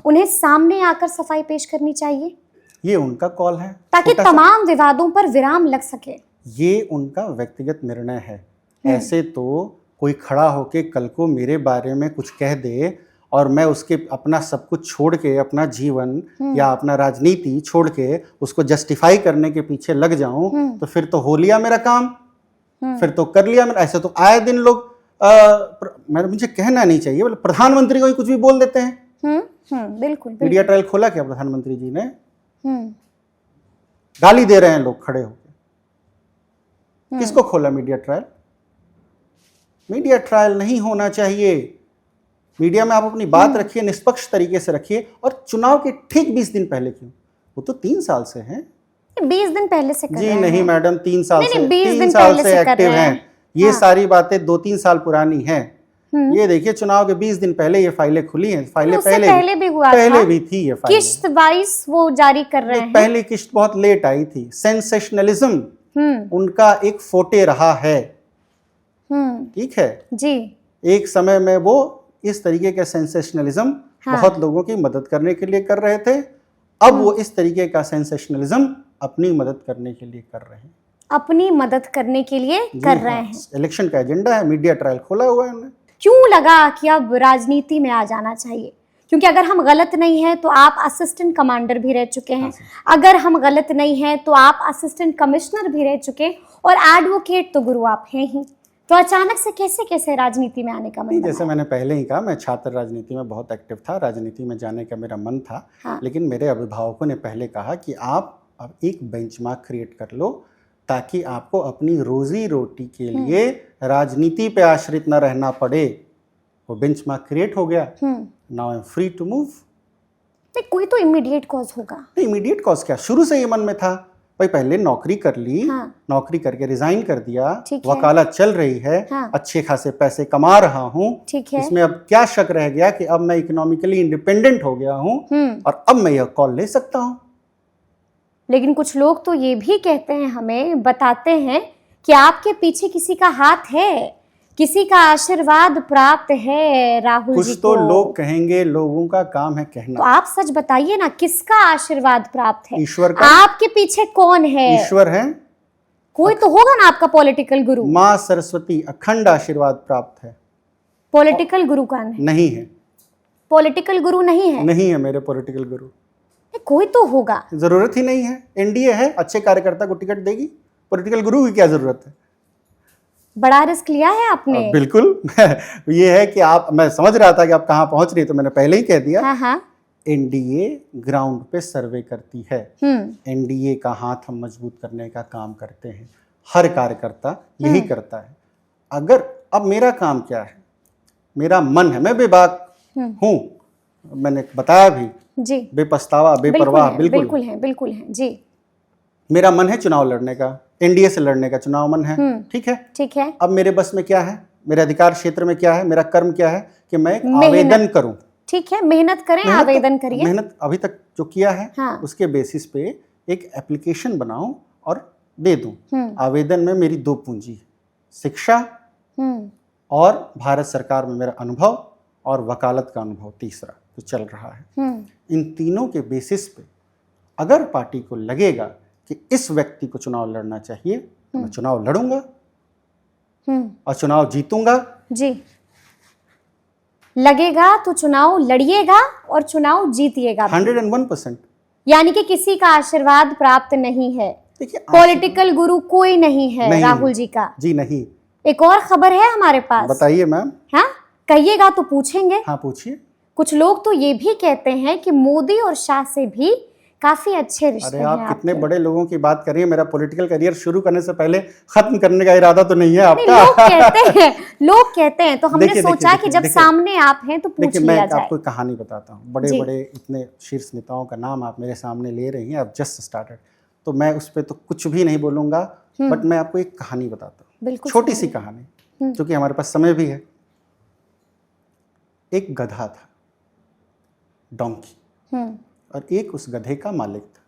उन्हें सामने आकर सफाई पेश करनी चाहिए, ये उनका कॉल है, ताकि तमाम विवादों पर विराम लग सके। ये उनका व्यक्तिगत निर्णय है। ऐसे तो कोई खड़ा होके कल को मेरे बारे में कुछ कह दे और मैं उसके अपना सब कुछ छोड़ के, अपना जीवन या अपना राजनीति छोड़ के उसको जस्टिफाई करने के पीछे लग जाऊं, तो फिर तो हो लिया मेरा काम, फिर तो कर लिया मेरा। ऐसे तो आए दिन लोग मुझे कहना नहीं चाहिए, बोले प्रधानमंत्री को ही कुछ भी बोल देते हैं। बिल्कुल। मीडिया ट्रायल खोला क्या प्रधानमंत्री जी ने? गाली दे रहे हैं लोग खड़े होकर। किसको खोला मीडिया ट्रायल? मीडिया ट्रायल नहीं होना चाहिए। मीडिया में आप अपनी बात रखिए, निष्पक्ष तरीके से रखिए। और चुनाव के ठीक 20 दिन पहले क्यों? वो तो 3 साल से हैं। 20 दिन पहले से कर जी रहे नहीं हैं। मैडम, 3 साल नहीं, से, नहीं, 20 3 दिन साल पहले से से कर एक्टिव रहे हैं। हैं। ये सारी बातें 2-3 साल पुरानी हैं। ये देखिए चुनाव के 20 दिन पहले ये फाइलें खुली हैं। फाइलें पहले भी हुआ पहले था। भी थी ये फाइलें। किश्त वाइज वो जारी कर रहे हैं। पहली किश्त बहुत लेट आई थी। सेंसेशनलिज्म उनका एक फोटे रहा है। ठीक है जी। एक समय में वो इस तरीके का सेंसेशनलिज्म बहुत लोगों की मदद करने के लिए कर रहे थे। अब वो इस तरीके का सेंसेशनलिज्म अपनी मदद करने के लिए कर रहे हैं। अपनी मदद करने के लिए कर रहे हैं। इलेक्शन का एजेंडा है, मीडिया ट्रायल खोला हुआ है उन्होंने। क्यों लगा कि अब राजनीति में आ जाना चाहिए? क्योंकि अगर हम गलत नहीं हैं तो आप असिस्टेंट कमांडर भी रह चुके हैं, अगर हम गलत नहीं हैं तो आप असिस्टेंट कमिश्नर भी रह चुके, और एडवोकेट तो गुरु आप हैं ही। तो अचानक से कैसे राजनीति में आने का मन बना? जैसे मैंने पहले ही कहा, मैं छात्र राजनीति में बहुत एक्टिव था, राजनीति में जाने का मेरा मन था। लेकिन मेरे अभिभावकों ने पहले कहा कि आप अब एक बेंचमार्क क्रिएट कर लो, ताकि आपको अपनी रोजी रोटी के लिए राजनीति पे आश्रित न रहना पड़े। वो बेंचमार्क क्रिएट हो गया। Now I am free to move. कोई तो इमीडिएट कॉज होगा। नहीं, इमीडिएट कॉज क्या, शुरू से ये मन में था भाई, पहले नौकरी कर ली, नौकरी करके रिजाइन कर दिया, वकालत चल रही है, अच्छे खासे पैसे कमा रहा हूँ, इसमें अब क्या शक रह गया कि अब मैं इकोनॉमिकली इंडिपेंडेंट हो गया हूँ और अब मैं यह कॉल ले सकता हूँ। लेकिन कुछ लोग तो ये भी कहते हैं, हमें बताते हैं कि आपके पीछे किसी का हाथ है, किसी का आशीर्वाद प्राप्त है राहुल जी को। कुछ तो लोग कहेंगे, लोगों का काम है कहना। तो आप सच बताइए ना, किसका आशीर्वाद प्राप्त है? ईश्वर का। आपके पीछे कौन है? ईश्वर है। कोई तो होगा ना आपका पॉलिटिकल गुरु। माँ सरस्वती अखंड आशीर्वाद प्राप्त है। पॉलिटिकल गुरु कौन है? नहीं है। पॉलिटिकल गुरु नहीं है? नहीं है मेरे पॉलिटिकल गुरु। कोई तो होगा। जरूरत ही नहीं है। एनडीए है, अच्छे कार्यकर्ता को टिकट देगी। पॉलिटिकल गुरु की क्या जरूरत है? बड़ा रिस्क लिया है आपने। बिल्कुल। ये है कि आप, मैं समझ रहा था कि आप कहाँ पहुंच रही है, तो मैंने पहले ही कह दिया। एनडीए ग्राउंड पे सर्वे करती है। एनडीए का हाथ हम मजबूत करने का काम करते हैं। हर कार्यकर्ता यही करता है। अगर अब मेरा काम क्या है, मेरा मन है, मैं बेबाक हूँ, मैंने बताया भी जी, बेपछतावा, बेपरवाह, बिल्कुल है जी। मेरा मन है चुनाव लड़ने का, एनडीए से लड़ने का चुनाव मन है। ठीक है। अब मेरे बस में क्या है, मेरे अधिकार क्षेत्र में क्या है, मेरा कर्म क्या है कि मैं आवेदन करूं। ठीक है, मेहनत करें, आवेदन करिए। मेहनत अभी तक जो किया है उसके बेसिस पे एक एप्लीकेशन बनाऊं और दे दूं। आवेदन में मेरी 2 पूंजी, शिक्षा और भारत सरकार में मेरा अनुभव और वकालत का अनुभव तीसरा जो चल रहा है। इन तीनों के बेसिस पे अगर पार्टी को लगेगा कि इस व्यक्ति को चुनाव लड़ना चाहिए, तो मैं चुनाव लड़ूंगा और चुनाव जीतूंगा। जी, लगेगा तो चुनाव लड़िएगा और चुनाव जीतिएगा 101%। यानी कि किसी का आशीर्वाद प्राप्त नहीं है। देखिए, पॉलिटिकल गुरु कोई नहीं है राहुल जी का। जी नहीं। एक और खबर है हमारे पास। बताइए मैम। हाँ, कहिएगा तो पूछेंगे। हाँ पूछिए। कुछ लोग तो ये भी कहते हैं कि मोदी और शाह से भी काफी अच्छे रिश्ते हैं। अरे आप कितने बड़े लोगों की बात कर रही हैं। मेरा पॉलिटिकल करियर शुरू करने से पहले खत्म करने का इरादा तो नहीं है आपका। लोग कहते हैं तो हमने सोचा कि जब सामने आप हैं तो पूछ लिया जाए। मैं आपको कहानी बताता हूँ। बड़े बड़े इतने शीर्ष नेताओं का नाम आप मेरे सामने ले रही हैं, अब जस्ट स्टार्टेड, तो मैं उस पर तो कुछ भी नहीं बोलूंगा, बट मैं आपको एक कहानी बताता हूँ, छोटी सी कहानी, क्योंकि हमारे पास समय भी है। एक गधा था, डोंकी, और एक उस गधे का मालिक था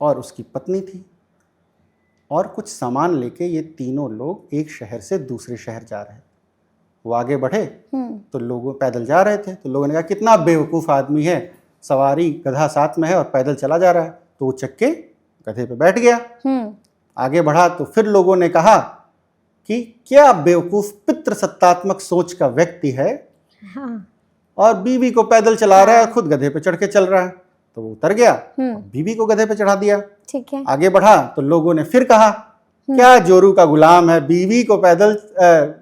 और उसकी पत्नी थी, और कुछ सामान लेके ये तीनों लोग एक शहर से दूसरे शहर जा रहे थे। वो आगे बढ़े तो लोगों पैदल जा रहे थे, तो लोगों ने कहा कितना बेवकूफ़ आदमी है, सवारी गधा साथ में है और पैदल चला जा रहा है। तो वो चक्के गधे पे बैठ गया, आगे बढ़ा तो फिर लोगों ने कहा कि क्या बेवकूफ़ पितृसत्तात्मक सोच का व्यक्ति है, और बीवी को पैदल चला रहा है और खुद गधे पे चढ़ के चल रहा है। तो वो उतर गया, बीवी को गधे पे चढ़ा दिया। ठीक है। आगे बढ़ा तो लोगों ने फिर कहा क्या जोरू का गुलाम है, बीवी को पैदल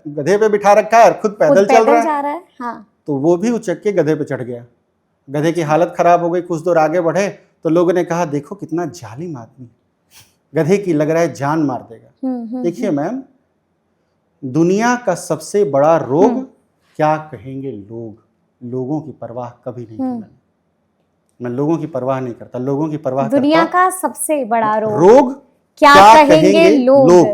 गधे पे बिठा रखा है और खुद पैदल चल रहा है। हाँ। तो वो भी उचक के गधे पे चढ़ गया। गधे की हालत खराब हो गई। कुछ दूर आगे बढ़े तो लोगों ने कहा देखो कितना जालिम आदमी, गधे की लग रहा है जान मार देगा। देखिए मैम, दुनिया का सबसे बड़ा रोग क्या कहेंगे लोग, लोगों की परवाह कभी नहीं की मैं लोगों की परवाह नहीं करता, लोगों की परवाह दुनिया का सबसे बड़ा रोग क्या कहेंगे लोग,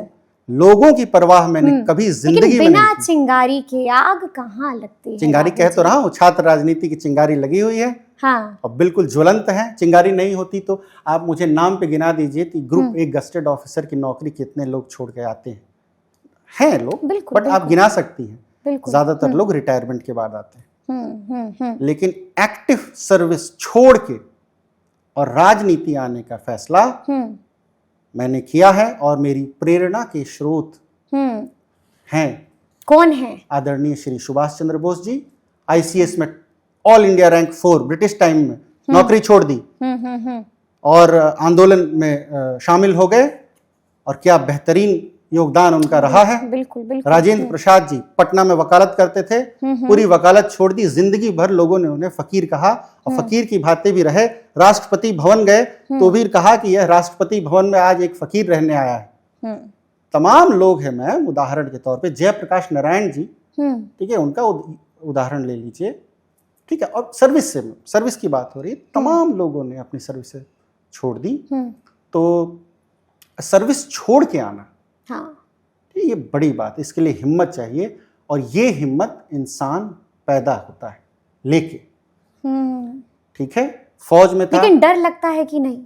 लोगों की परवाह मैंने कभी जिंदगी में बिना चिंगारी के आग कहाँ लगती है। चिंगारी कह तो रहा हूँ, छात्र राजनीति की चिंगारी लगी हुई है। हाँ। और बिल्कुल ज्वलंत है। चिंगारी नहीं होती तो आप मुझे नाम पे गिना दीजिए कि ग्रुप एक गस्टेड ऑफिसर की नौकरी कितने लोग छोड़ के आते हैं लोग, बट आप गिना सकती हैं। ज्यादातर लोग रिटायरमेंट के बाद आते हैं। लेकिन एक्टिव सर्विस छोड़ के और राजनीति आने का फैसला मैंने किया है, और मेरी प्रेरणा के स्रोत हैं। कौन है? आदरणीय श्री सुभाष चंद्र बोस जी। आईसीएस में all India rank 4 British time में नौकरी छोड़ दी और आंदोलन में शामिल हो गए, और क्या बेहतरीन योगदान उनका रहा है। बिल्कुल बिल्कुल। राजेंद्र प्रसाद जी पटना में वकालत करते थे, पूरी वकालत छोड़ दी, जिंदगी भर लोगों ने उन्हें फकीर कहा और फकीर की भांति भी रहे। राष्ट्रपति भवन गए तो भी कहा कि यह राष्ट्रपति भवन में आज एक फकीर रहने आया है। तमाम लोग हैं मैम, उदाहरण के तौर पे जयप्रकाश नारायण जी, ठीक है, उनका उदाहरण ले लीजिए, ठीक है। और सर्विस की बात हो रही है, तमाम लोगों ने अपनी सर्विस छोड़ दी। तो सर्विस छोड़ के आना, ये बड़ी बात, इसके लिए हिम्मत चाहिए, और ये हिम्मत इंसान पैदा होता है लेके, ठीक है। फौज में था, लेकिन डर लगता है कि नहीं?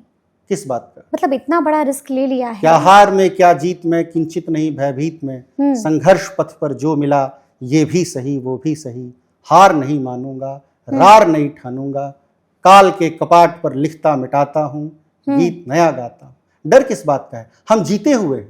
किस बात का? मतलब इतना बड़ा रिस्क ले लिया है। क्या हार में क्या जीत में, किंचित नहीं भयभीत में, संघर्ष पथ पर जो मिला ये भी सही वो भी सही, हार नहीं मानूंगा, रार नहीं ठानूंगा, काल के कपाट पर लिखता मिटाता हूँ, गीत नया गाता हूँ। डर किस बात का है? हम जीते हुए,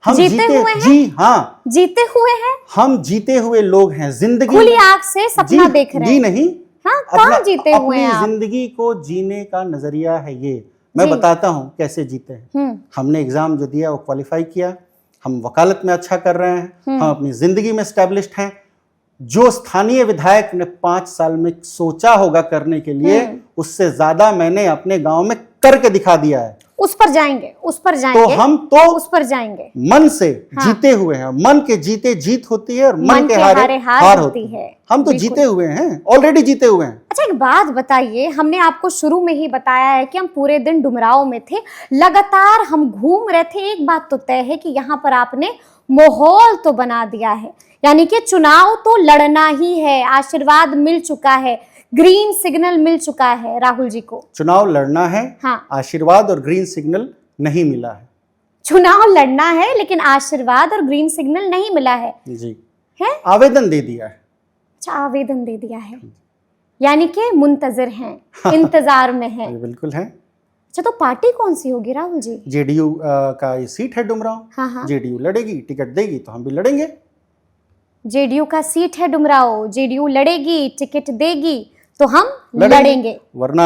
हम जीते हुए हैं? जी हाँ, जीते हुए हैं। हम जीते हुए लोग हैं, जिंदगी खुली आंख से सपना देख रहे हैं। जी नहीं, हाँ, कहाँ जीते हुए हैं आप? जिंदगी को जीने का नजरिया है ये। मैं बताता हूँ कैसे जीते हैं। हमने एग्जाम जो दिया वो क्वालिफाई किया, हम वकालत में अच्छा कर रहे हैं, हम अपनी जिंदगी में एस्टेब्लिश्ड हैं। जो स्थानीय विधायक ने 5 साल में सोचा होगा करने के लिए, उससे ज्यादा मैंने अपने गांव में करके दिखा दिया है। उस पर जाएंगे तो हम तो उस पर जाएंगे, मन से जीते हुए हैं। मन के जीते जीत होती है और मन के हारे हार होती है। हम तो जीते हुए हैं, ऑलरेडी जीते हुए हैं। अच्छा, एक बात बताइए, हमने आपको शुरू में ही बताया है कि हम पूरे दिन डुमराव में थे, लगातार हम घूम रहे थे। एक बात तो तय है कि यहाँ पर आपने माहौल तो बना दिया है, यानी कि चुनाव तो लड़ना ही है। आशीर्वाद मिल चुका है, ग्रीन सिग्नल मिल चुका है राहुल जी को। चुनाव लड़ना है, हाँ। आशीर्वाद और ग्रीन सिग्नल नहीं मिला है। चुनाव लड़ना है लेकिन आशीर्वाद और ग्रीन सिग्नल नहीं मिला है जी, है? आवेदन दे दिया है। अच्छा, आवेदन दे दिया है, यानी कि मुंतजर हैं, इंतजार में हैं। बिल्कुल है। अच्छा, तो पार्टी कौन सी होगी राहुल जी? जेडीयू का ये सीट है डुमराव। हाँ। जेडीयू लड़ेगी, टिकट देगी तो हम भी लड़ेंगे। जेडीयू का सीट है डुमराव, जेडीयू लड़ेगी, टिकट देगी तो हम लड़ेंगे। वरना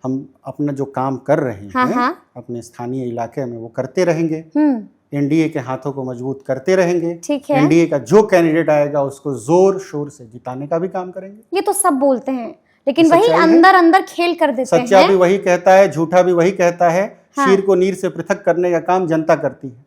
हम अपना जो काम कर रहे हैं अपने स्थानीय इलाके में वो करते रहेंगे। एनडीए के हाथों को मजबूत करते रहेंगे। ठीक है। एनडीए का जो कैंडिडेट आएगा उसको जोर शोर से जिताने का भी काम करेंगे। ये तो सब बोलते हैं, लेकिन वही अंदर अंदर खेल कर देते हैं। सच्चा भी वही कहता है, झूठा भी वही कहता है। शीर को नीर से पृथक करने का काम जनता करती है।